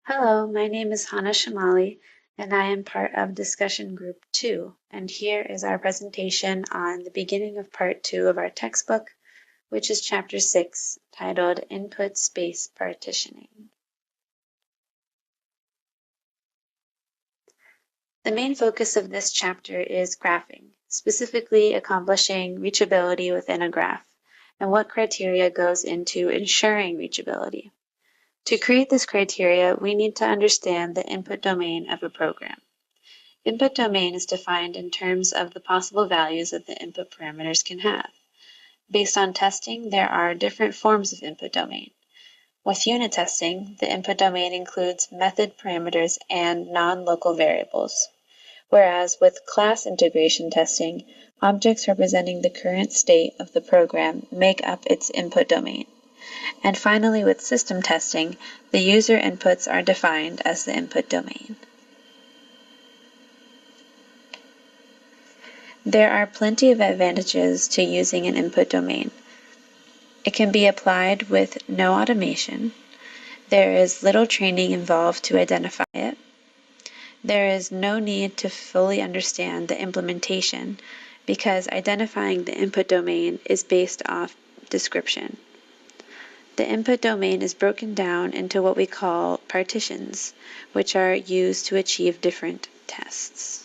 Hello, my name is Hana Shamali, and I am part of Discussion Group 2, and here is our presentation on the beginning of Part 2 of our textbook, which is Chapter 6, titled Input Space Partitioning. The main focus of this chapter is graphing, specifically accomplishing reachability within a graph, and what criteria goes into ensuring reachability. To create this criteria, we need to understand the input domain of a program. Input domain is defined in terms of the possible values that the input parameters can have. Based on testing, there are different forms of input domain. With unit testing, the input domain includes method parameters and non-local variables, whereas with class integration testing, objects representing the current state of the program make up its input domain. And finally, with system testing, the user inputs are defined as the input domain. There are plenty of advantages to using an input domain. It can be applied with no automation. There is little training involved to identify it. There is no need to fully understand the implementation because identifying the input domain is based off description. The input domain is broken down into what we call partitions, which are used to achieve different tests.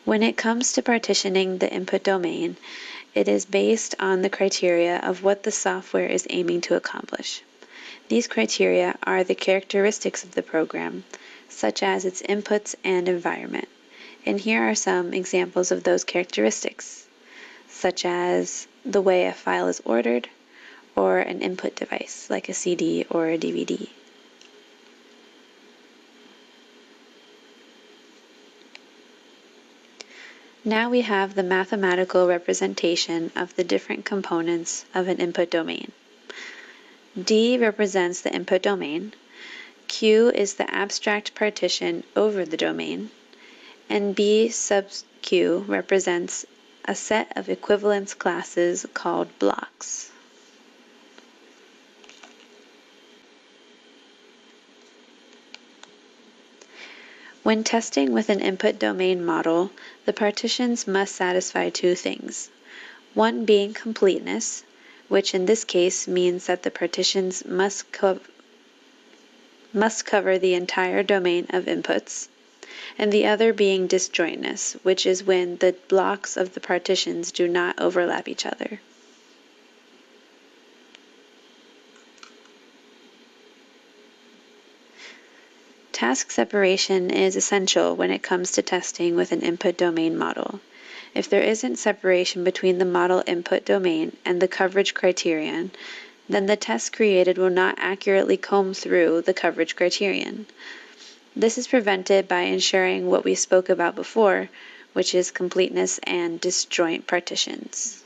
When it comes to partitioning the input domain, it is based on the criteria of what the software is aiming to accomplish. These criteria are the characteristics of the program, such as its inputs and environment. And here are some examples of those characteristics, such as the way a file is ordered, or an input device, like a CD or a DVD. Now we have the mathematical representation of the different components of an input domain. D represents the input domain, Q is the abstract partition over the domain, and B sub Q represents a set of equivalence classes called blocks. When testing with an input domain model, the partitions must satisfy two things. One being completeness, which in this case means that the partitions must cover the entire domain of inputs, and the other being disjointness, which is when the blocks of the partitions do not overlap each other. Task separation is essential when it comes to testing with an input domain model. If there isn't separation between the model input domain and the coverage criterion, then the test created will not accurately comb through the coverage criterion. This is prevented by ensuring what we spoke about before, which is completeness and disjoint partitions.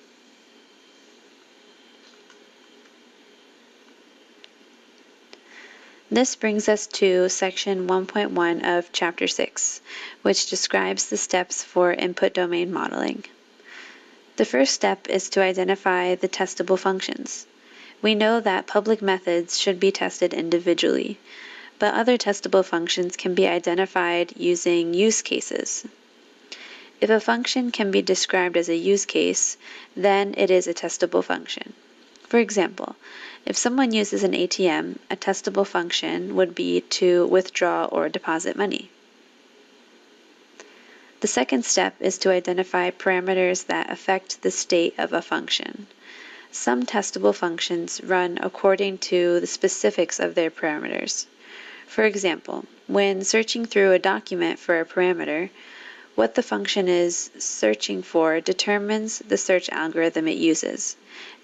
This brings us to section 1.1 of chapter 6, which describes the steps for input domain modeling. The first step is to identify the testable functions. We know that public methods should be tested individually, but other testable functions can be identified using use cases. If a function can be described as a use case, then it is a testable function. For example, if someone uses an ATM, a testable function would be to withdraw or deposit money. The second step is to identify parameters that affect the state of a function. Some testable functions run according to the specifics of their parameters. For example, when searching through a document for a parameter, what the function is searching for determines the search algorithm it uses,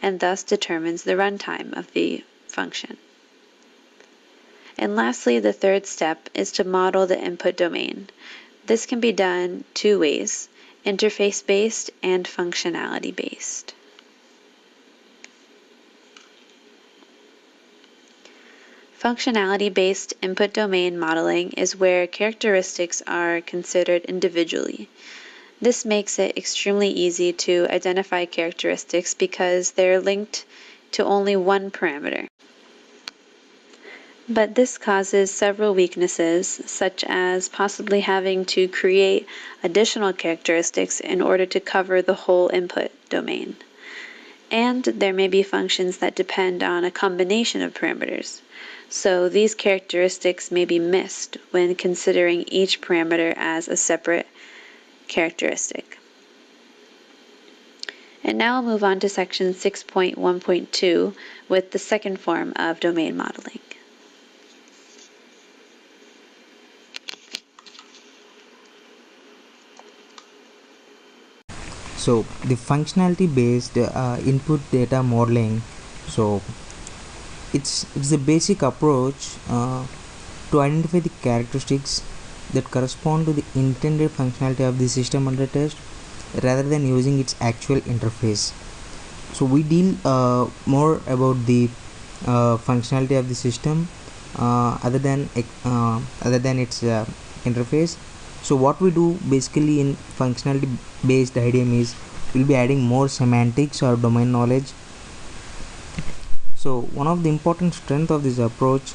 and thus determines the runtime of the function. And lastly, the third step is to model the input domain. This can be done two ways, interface-based and functionality-based. Functionality-based input domain modeling is where characteristics are considered individually. This makes it extremely easy to identify characteristics because they're linked to only one parameter. But this causes several weaknesses, such as possibly having to create additional characteristics in order to cover the whole input domain. And there may be functions that depend on a combination of parameters. So these characteristics may be missed when considering each parameter as a separate characteristic. And now I'll move on to section 6.1.2 with the second form of domain modeling. So the functionality based input data modeling, so it's a basic approach to identify the characteristics that correspond to the intended functionality of the system under test rather than using its actual interface. So we deal more about the functionality of the system other than its interface. So what we do basically in functionality based IDM is we'll be adding more semantics or domain knowledge. So one of the important strength of this approach,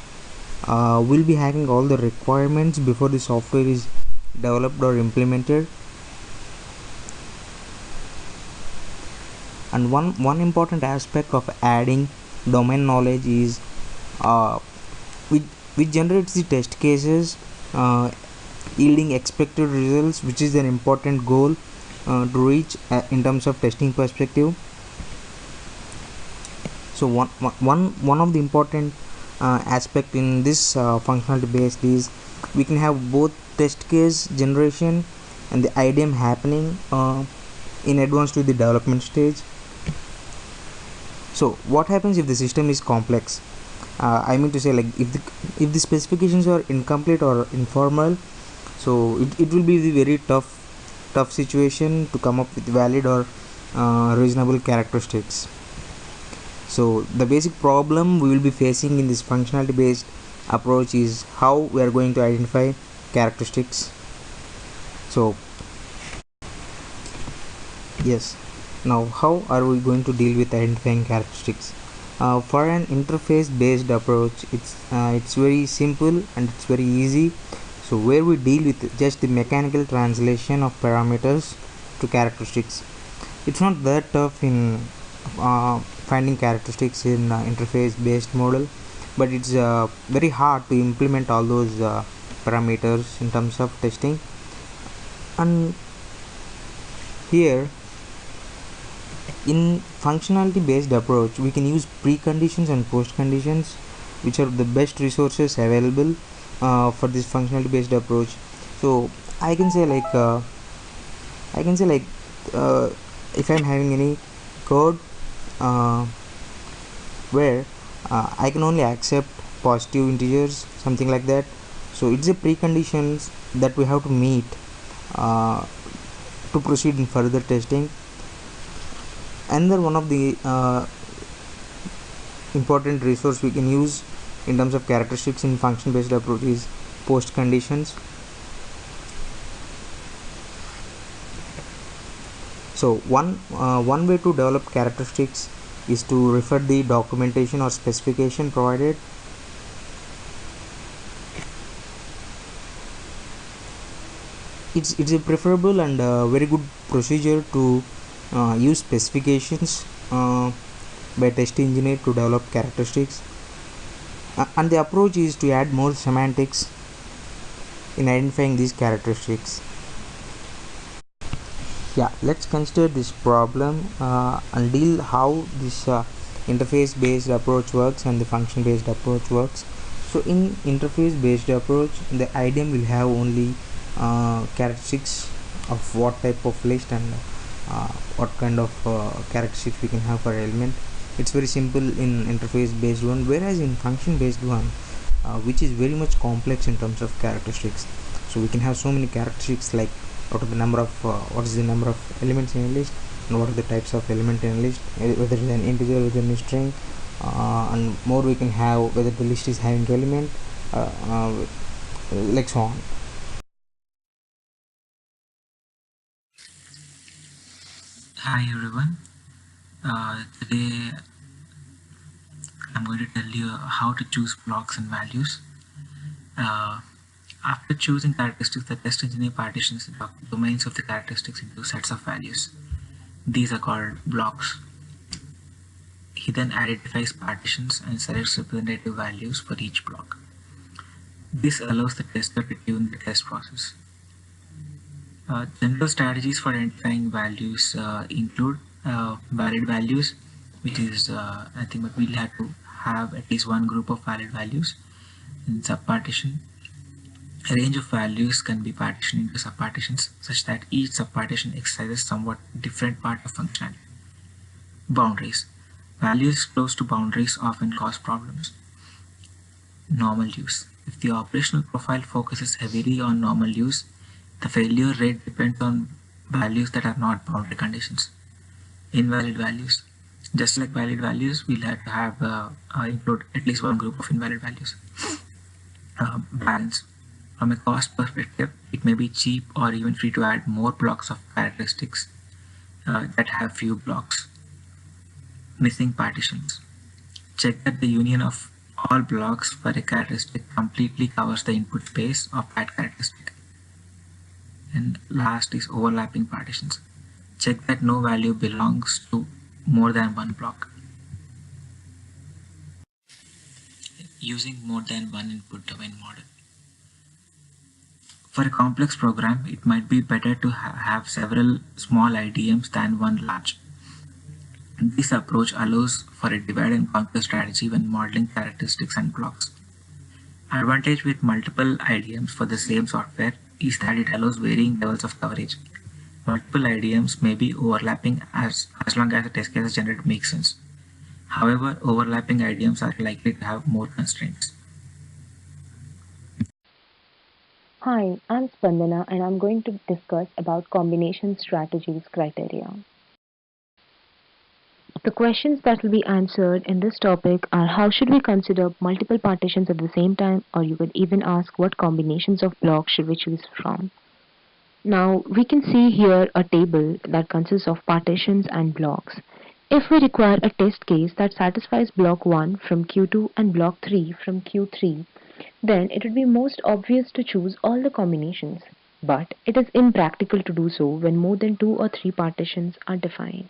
we'll be having all the requirements before the software is developed or implemented. And one important aspect of adding domain knowledge is which generates the test cases yielding expected results, which is an important goal to reach in terms of testing perspective. So one of the important aspect in this functionality based is we can have both test case generation and the IDM happening in advance to the development stage. So what happens if the system is complex? I mean to say, like if the specifications are incomplete or informal, so it will be the very tough situation to come up with valid or reasonable characteristics. So the basic problem we will be facing in this functionality based approach is how we are going to identify characteristics. So yes, now how are we going to deal with identifying characteristics? For an interface based approach, it's very simple and it's very easy. So where we deal with just the mechanical translation of parameters to characteristics. It's not that tough in finding characteristics in interface based model, but it's very hard to implement all those parameters in terms of testing. And here in functionality based approach, we can use preconditions and post conditions, which are the best resources available for this functionality based approach. So I can say like if I'm having any code uh, where I can only accept positive integers, something like that. So it's a preconditions that we have to meet uh, to proceed in further testing. Another one of the important resource we can use in terms of characteristics in function based approach is post conditions. So one way to develop characteristics is to refer the documentation or specification provided. It's a preferable and very good procedure to use specifications by test engineer to develop characteristics, and the approach is to add more semantics in identifying these characteristics. Yeah, let's consider this problem and deal how this interface based approach works and the function based approach works. So in interface based approach, the IDM will have only characteristics of what type of list and what kind of characteristics we can have per element. It's very simple in interface based one, whereas in function based one, which is very much complex in terms of characteristics. So we can have so many characteristics, like what is the number of elements in a list, and what are the types of element in a list, whether it's an integer, whether it's a string, and more we can have whether the list is having element, like so on. Hi everyone. Today I'm going to tell you how to choose blocks and values. After choosing characteristics, the test engineer partitions the domains of the characteristics into sets of values. These are called blocks. He then identifies partitions and selects representative values for each block. This allows the tester to tune the test process. General strategies for identifying values include valid values, which is nothing but we'll have to have at least one group of valid values in subpartition. A range of values can be partitioned into subpartitions such that each subpartition exercises somewhat different part of functionality. Boundaries. Values close to boundaries often cause problems. Normal use. If the operational profile focuses heavily on normal use, the failure rate depends on values that are not boundary conditions. Invalid values. Just like valid values, we'll have to have include at least one group of invalid values. Balance. From a cost perspective, it may be cheap or even free to add more blocks of characteristics that have few blocks. Missing partitions. Check that the union of all blocks for a characteristic completely covers the input space of that characteristic. And last is overlapping partitions. Check that no value belongs to more than one block. Using more than one input domain model. For a complex program, it might be better to have several small IDMs than one large. This approach allows for a divide and conquer strategy when modeling characteristics and blocks. Advantage with multiple IDMs for the same software is that it allows varying levels of coverage. Multiple IDMs may be overlapping as long as the test cases generated makes sense. However, overlapping IDMs are likely to have more constraints. Hi, I'm Spandana and I'm going to discuss about combination strategies criteria. The questions that will be answered in this topic are how should we consider multiple partitions at the same time, or you could even ask what combinations of blocks should we choose from. Now we can see here a table that consists of partitions and blocks. If we require a test case that satisfies block 1 from Q2 and block 3 from Q3, then it would be most obvious to choose all the combinations, but it is impractical to do so when more than 2 or 3 partitions are defined.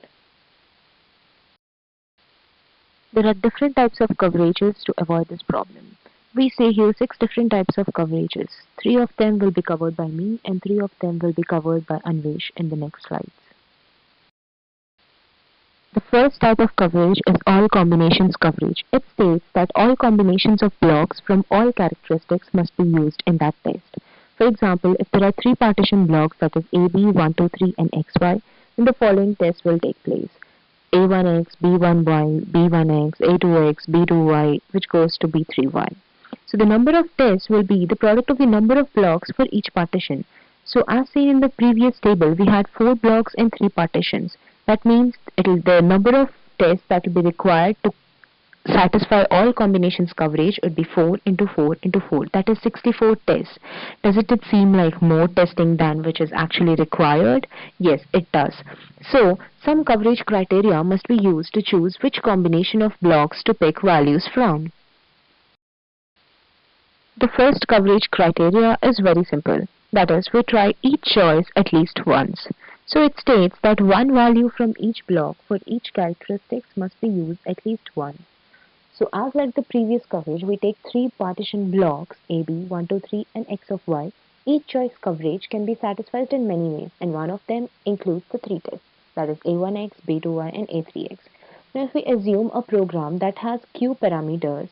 There are different types of coverages to avoid this problem. We see here 6 different types of coverages. 3 of them will be covered by me and 3 of them will be covered by Anvesh in the next slides. The first type of coverage is all combinations coverage. It states that all combinations of blocks from all characteristics must be used in that test. For example, if there are 3 partition blocks, that is AB, 1, 2, 3 and XY, then the following test will take place. A1X, B1Y, B1X, A2X, B2Y, which goes to B3Y. So the number of tests will be the product of the number of blocks for each partition. So as seen in the previous table, we had 4 blocks and 3 partitions. That means it is the number of tests that will be required to satisfy all combinations coverage would be 4 into 4 into 4. That is 64 tests. Does it seem like more testing than which is actually required? Yes, it does. So some coverage criteria must be used to choose which combination of blocks to pick values from. The first coverage criteria is very simple. That is, we try each choice at least once. So it states that one value from each block for each characteristics must be used at least once. So as like the previous coverage, we take 3 partition blocks AB, 1, 2, 3 and X of Y. Each choice coverage can be satisfied in many ways, and one of them includes the 3 tests, that is A1X, B2Y and A3X. Now if we assume a program that has Q parameters,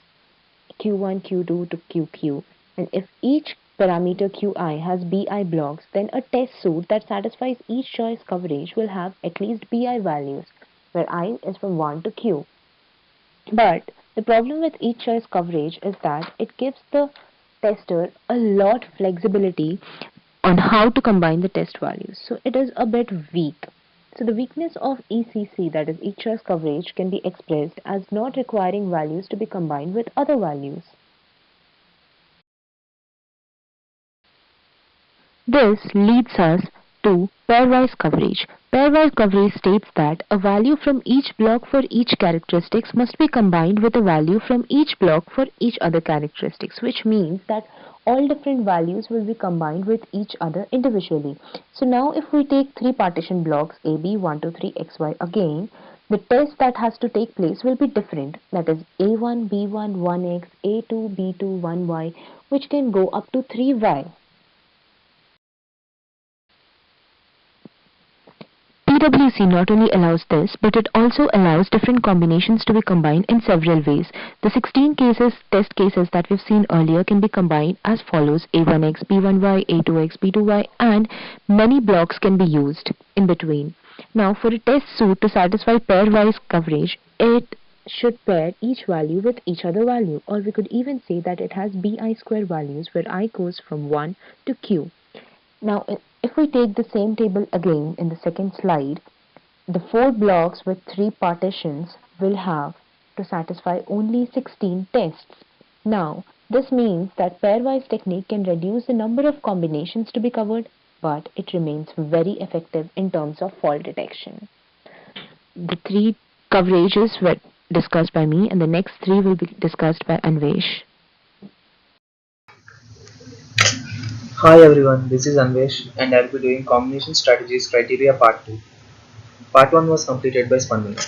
Q1, Q2 to QQ, and if each parameter Qi has Bi blocks, then a test suite that satisfies each choice coverage will have at least Bi values, where I is from 1 to Q. But the problem with each choice coverage is that it gives the tester a lot flexibility on how to combine the test values. So it is a bit weak. So the weakness of ECC, that is each choice coverage, can be expressed as not requiring values to be combined with other values. This leads us 2. Pairwise coverage. Pairwise coverage states that a value from each block for each characteristics must be combined with a value from each block for each other characteristics, which means that all different values will be combined with each other individually. So now if we take three partition blocks AB 1 2 3 XY again, the test that has to take place will be different. That is A1 B1 1x, A2 B2 1y, which can go up to 3y. PWC not only allows this, but it also allows different combinations to be combined in several ways. The 16 test cases that we've seen earlier can be combined as follows: A1x, B1y, A2x, B2y, and many blocks can be used in between. Now, for a test suit to satisfy pairwise coverage, it should pair each value with each other value, or we could even say that it has bi square values where I goes from 1 to q. Now, if we take the same table again in the second slide, the four blocks with three partitions will have to satisfy only 16 tests. Now, this means that pairwise technique can reduce the number of combinations to be covered, but it remains very effective in terms of fault detection. The three coverages were discussed by me, and the next three will be discussed by Anvesh. Hi everyone, this is Anvesh and I'll be doing Combination Strategies Criteria Part 2. Part 1 was completed by Spandana.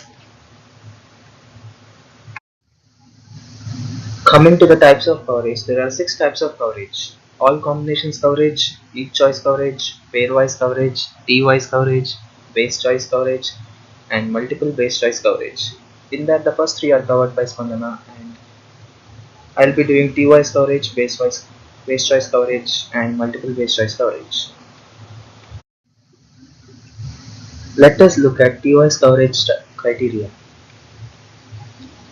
Coming to the types of coverage, there are 6 types of coverage. All combinations coverage, each choice coverage, pairwise coverage, t-wise coverage, base choice coverage, and multiple base choice coverage. In that, the first 3 are covered by Spandana, and I'll be doing t-wise coverage, base choice coverage, and multiple base choice coverage. Let us look at t-wise coverage criteria.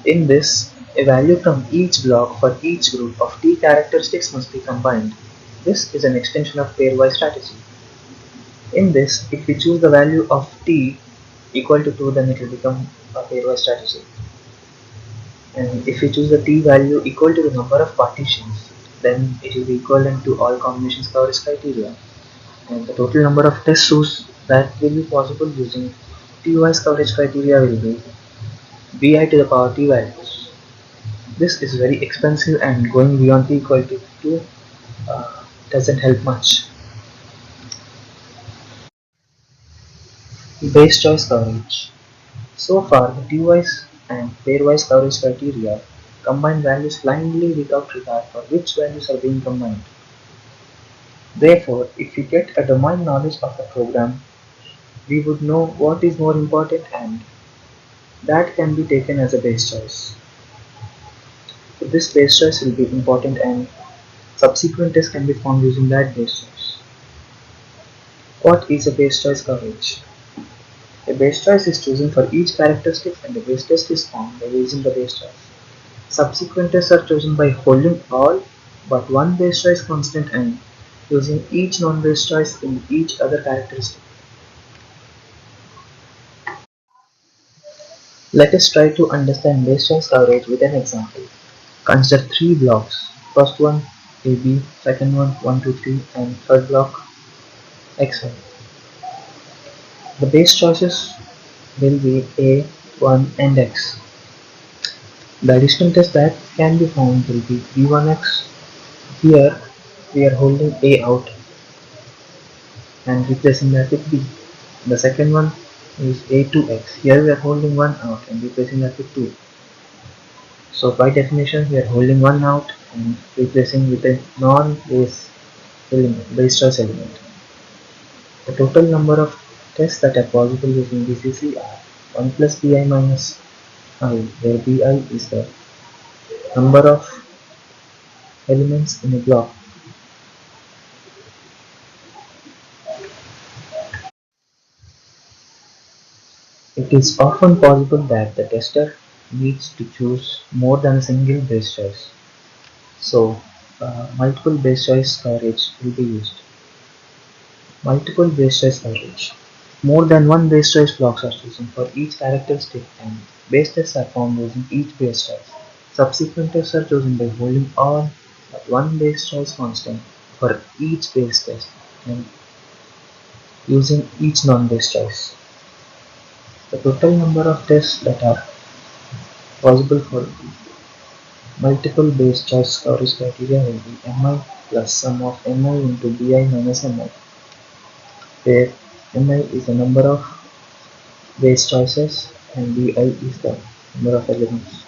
In this, a value from each block for each group of t characteristics must be combined. This is an extension of pairwise strategy. In this, if we choose the value of t equal to 2, then it will become a pairwise strategy. And if we choose the t value equal to the number of partitions, then it will be equivalent to all combinations coverage criteria. And the total number of test suits that will be possible using t-wise coverage criteria will be bi to the power t values. This is very expensive and going beyond t equal to 2 doesn't help much. Base choice coverage. So far, the t-wise and pairwise coverage criteria combine values blindly without regard for which values are being combined. Therefore, if we get a domain knowledge of a program, we would know what is more important and that can be taken as a base choice. So this base choice will be important and subsequent tests can be found using that base choice. What is a base choice coverage? A base choice is chosen for each characteristic and a base test is found by using the base choice. Subsequent tests are chosen by holding all but one base choice constant and using each non-base choice in each other characteristic. Let us try to understand base choice coverage with an example. Consider 3 blocks. First one AB, second one 1, 2, 3 and third block XY. The base choices will be A, 1 and X. The additional test that can be found will be B1X. Here we are holding A out and replacing that with B. The second one is A2X. Here we are holding 1 out and replacing that with 2. So by definition we are holding 1 out and replacing with a non-base element, base choice element. The total number of tests that are possible using BCC are 1 plus bi minus I, where bi is the number of elements in a block. It is often possible that the tester needs to choose more than a single base choice. So, multiple base choice coverage will be used. Multiple base choice coverage. More than one base choice blocks are chosen for each characteristic and base tests are found using each base choice. Subsequent tests are chosen by holding all but one base choice constant for each base test and using each non-base choice. The total number of tests that are possible for multiple base choice coverage criteria will be Mi plus sum of Mi into Bi minus Mi, where Mi is the number of base choices and Bi is the number of elements.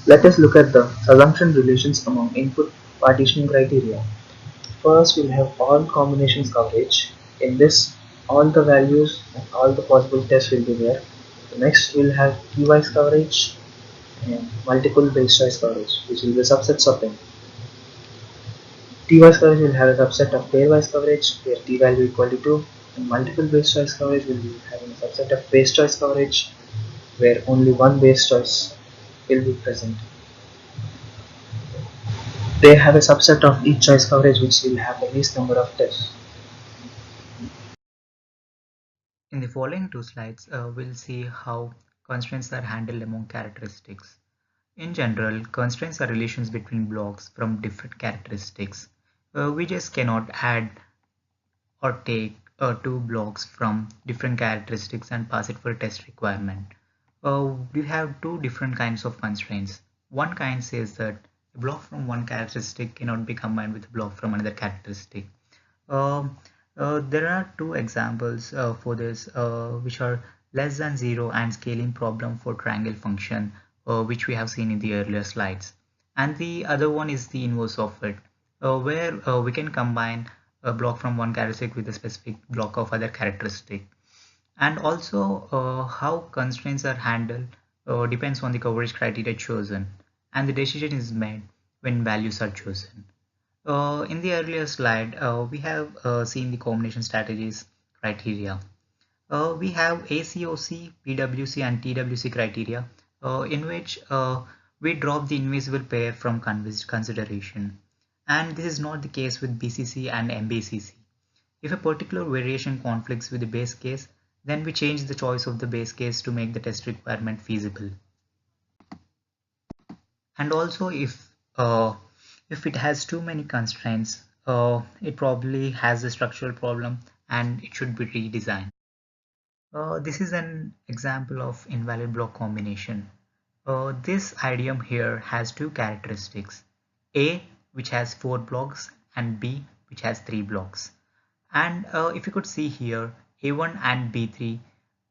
Let us look at the assumption relations among input partitioning criteria. First, we'll have all combinations coverage. In this, all the values and all the possible tests will be there. Next, we'll have t-wise coverage and multiple base choice coverage, which will be subsets of them. T-wise coverage will have a subset of pairwise coverage, where t value equal to 2, and multiple base choice coverage will be having a subset of base choice coverage, where only one base choice will be present. They have a subset of each choice coverage which will have the least number of tests. In the following two slides, we'll see how constraints are handled among characteristics. In general, constraints are relations between blocks from different characteristics. We just cannot add or take two blocks from different characteristics and pass it for a test requirement. We have two different kinds of constraints. One kind says that a block from one characteristic cannot be combined with a block from another characteristic. Um, there are two examples for this, which are less than zero and scaling problem for triangle function, which we have seen in the earlier slides. And the other one is the inverse of it, where we can combine a block from one characteristic with a specific block of other characteristic. And also how constraints are handled depends on the coverage criteria chosen, and the decision is made when values are chosen. In the earlier slide, we have seen the combination strategies criteria. We have ACOC, PWC and TWC criteria, in which we drop the invisible pair from consideration. And this is not the case with BCC and MBCC. If a particular variation conflicts with the base case, then we change the choice of the base case to make the test requirement feasible. And also if it has too many constraints, it probably has a structural problem and it should be redesigned. This is an example of invalid block combination. This idiom here has two characteristics: A, which has 4 blocks, and B, which has 3 blocks. And if you could see here, A1 and B3,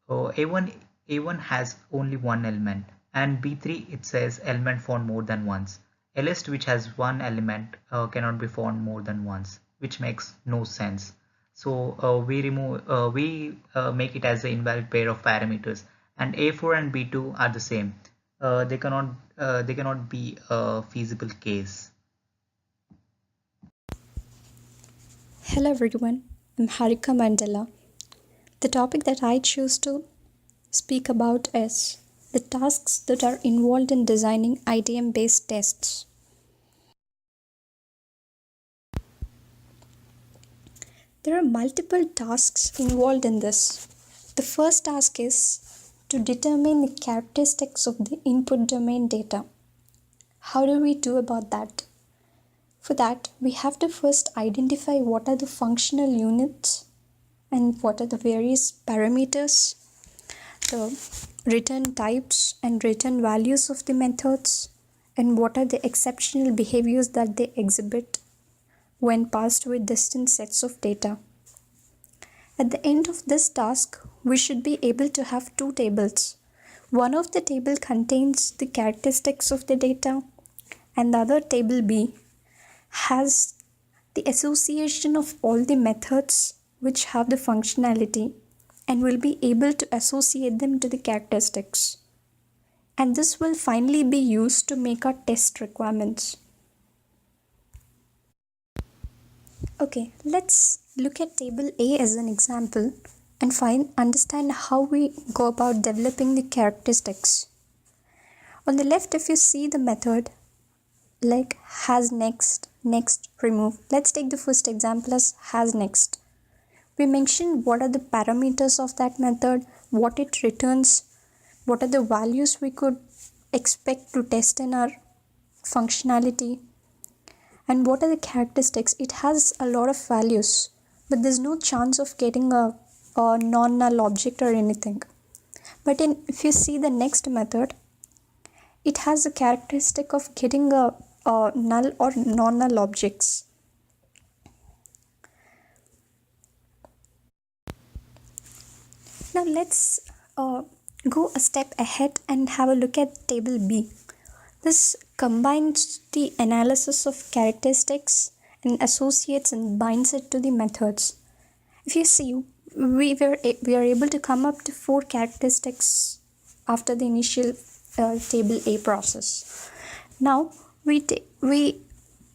A1 has only one element, and B3 it says element found more than once. A list which has one element cannot be found more than once, which makes no sense. So we make it as an invalid pair of parameters, and A4 and B2 are the same. They cannot be a feasible case. Hello everyone, I'm Harika Mandela. The topic that I choose to speak about is the tasks that are involved in designing IDM based tests. There are multiple tasks involved in this. The first task is to determine the characteristics of the input domain data. How do we do about that? For that, we have to first identify what are the functional units and what are the various parameters, the return types and return values of the methods, and what are the exceptional behaviors that they exhibit when passed with distant sets of data. At the end of this task, we should be able to have two tables. One of the table contains the characteristics of the data, and the other, table B, has the association of all the methods which have the functionality and will be able to associate them to the characteristics. And this will finally be used to make our test requirements. Okay, let's look at table A as an example and understand how we go about developing the characteristics. On the left, if you see the method like has next, next, remove. Let's take the first example as has next. We mentioned what are the parameters of that method, what it returns, what are the values we could expect to test in our functionality, And what are the characteristics? It has a lot of values, but there's no chance of getting a non-null object or anything. But if you see the next method, it has a characteristic of getting a null or non-null objects. Now let's go a step ahead and have a look at table B. This combines the analysis of characteristics and associates and binds it to the methods. If you see, we are able to come up to 4 characteristics after the initial table A process. Now we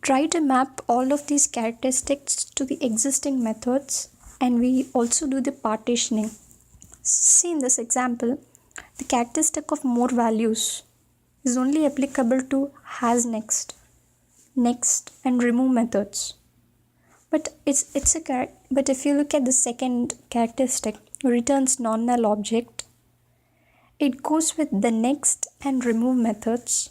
try to map all of these characteristics to the existing methods, and we also do the partitioning. See, in this example, the characteristic of more values is only applicable to has next, and remove methods. But but if you look at the second characteristic, returns non-null object, it goes with the next and remove methods,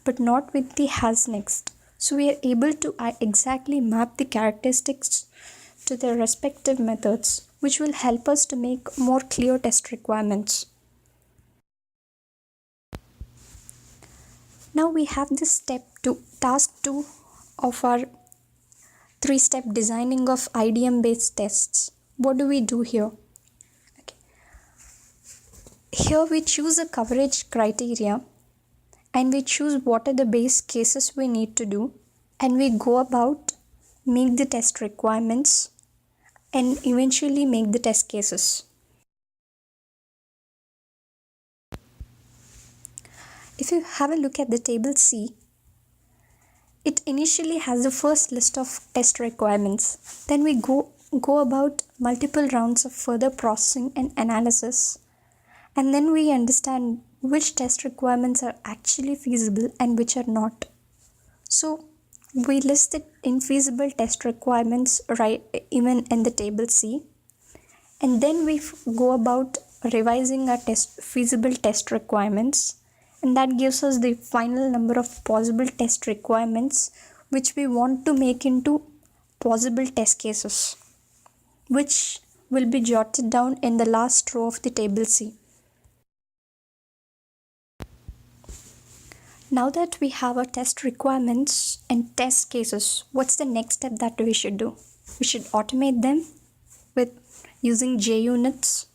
but not with the has next. So we are able to exactly map the characteristics to their respective methods, which will help us to make more clear test requirements. Now we have this task 2 of our 3-step designing of IDM based tests. What do we do here? Okay. Here we choose a coverage criteria and we choose what are the base cases we need to do, and we go about make the test requirements and eventually make the test cases. If you have a look at the table C, it initially has the first list of test requirements. Then we go about multiple rounds of further processing and analysis, and then we understand which test requirements are actually feasible and which are not. So we list the infeasible test requirements right even in the table C, and then we go about revising our feasible test requirements, and that gives us the final number of possible test requirements which we want to make into possible test cases, which will be jotted down in the last row of the table C. Now that we have our test requirements and test cases, what's the next step that we should do? We should automate them with using JUnits.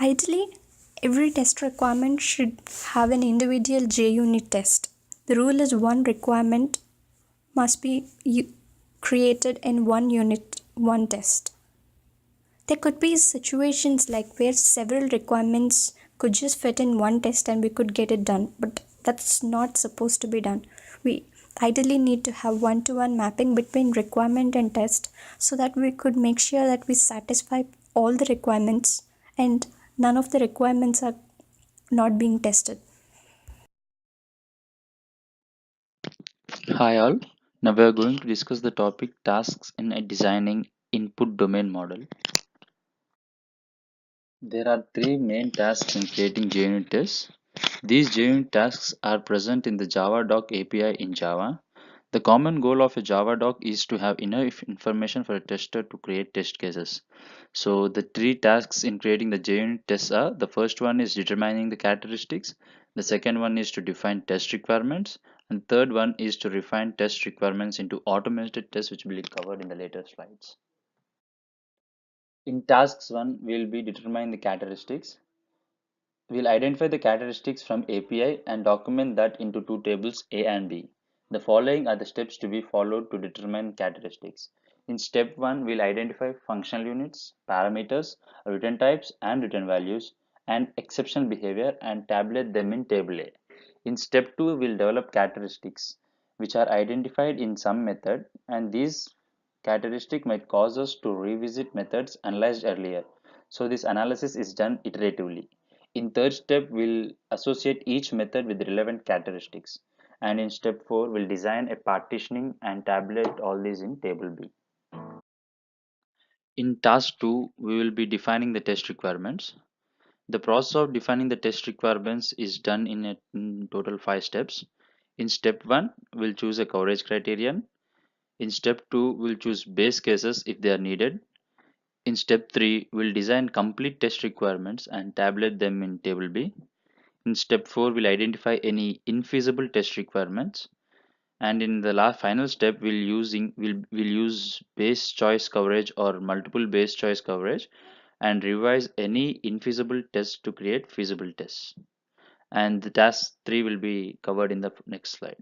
Ideally, every test requirement should have an individual JUnit test. The rule is one requirement must be created in one unit, one test. There could be situations like where several requirements could just fit in one test and we could get it done, but that's not supposed to be done. We ideally need to have one-to-one mapping between requirement and test so that we could make sure that we satisfy all the requirements and none of the requirements are not being tested. Hi all, now we are going to discuss the topic tasks in a designing input domain model. There are 3 main tasks in creating JUnit tests. These JUnit tasks are present in the Javadoc API in Java. The common goal of a Javadoc is to have enough information for a tester to create test cases. So the 3 tasks in creating the JUnit tests are: the first one is determining the characteristics, the second one is to define test requirements, and third one is to refine test requirements into automated tests, which will be covered in the later slides. In tasks 1, we will be determining the characteristics. We'll identify the characteristics from API and document that into 2 tables, A and B. The following are the steps to be followed to determine characteristics. In step 1, we'll identify functional units, parameters, return types and return values, and exceptional behavior and tabulate them in table A. In step 2, we'll develop characteristics which are identified in some method, and these characteristics might cause us to revisit methods analyzed earlier. So this analysis is done iteratively. In third step, we'll associate each method with relevant characteristics. And in step 4, we'll design a partitioning and tabulate all these in table B. In task 2, we will be defining the test requirements. The process of defining the test requirements is done in total 5 steps. In step 1, we'll choose a coverage criterion. In step 2, we'll choose base cases if they are needed. In step 3, we'll design complete test requirements and tabulate them in table B. In step 4, we'll identify any infeasible test requirements. And in the last final step, we'll use base choice coverage or multiple base choice coverage and revise any infeasible test to create feasible tests. And the task 3 will be covered in the next slide.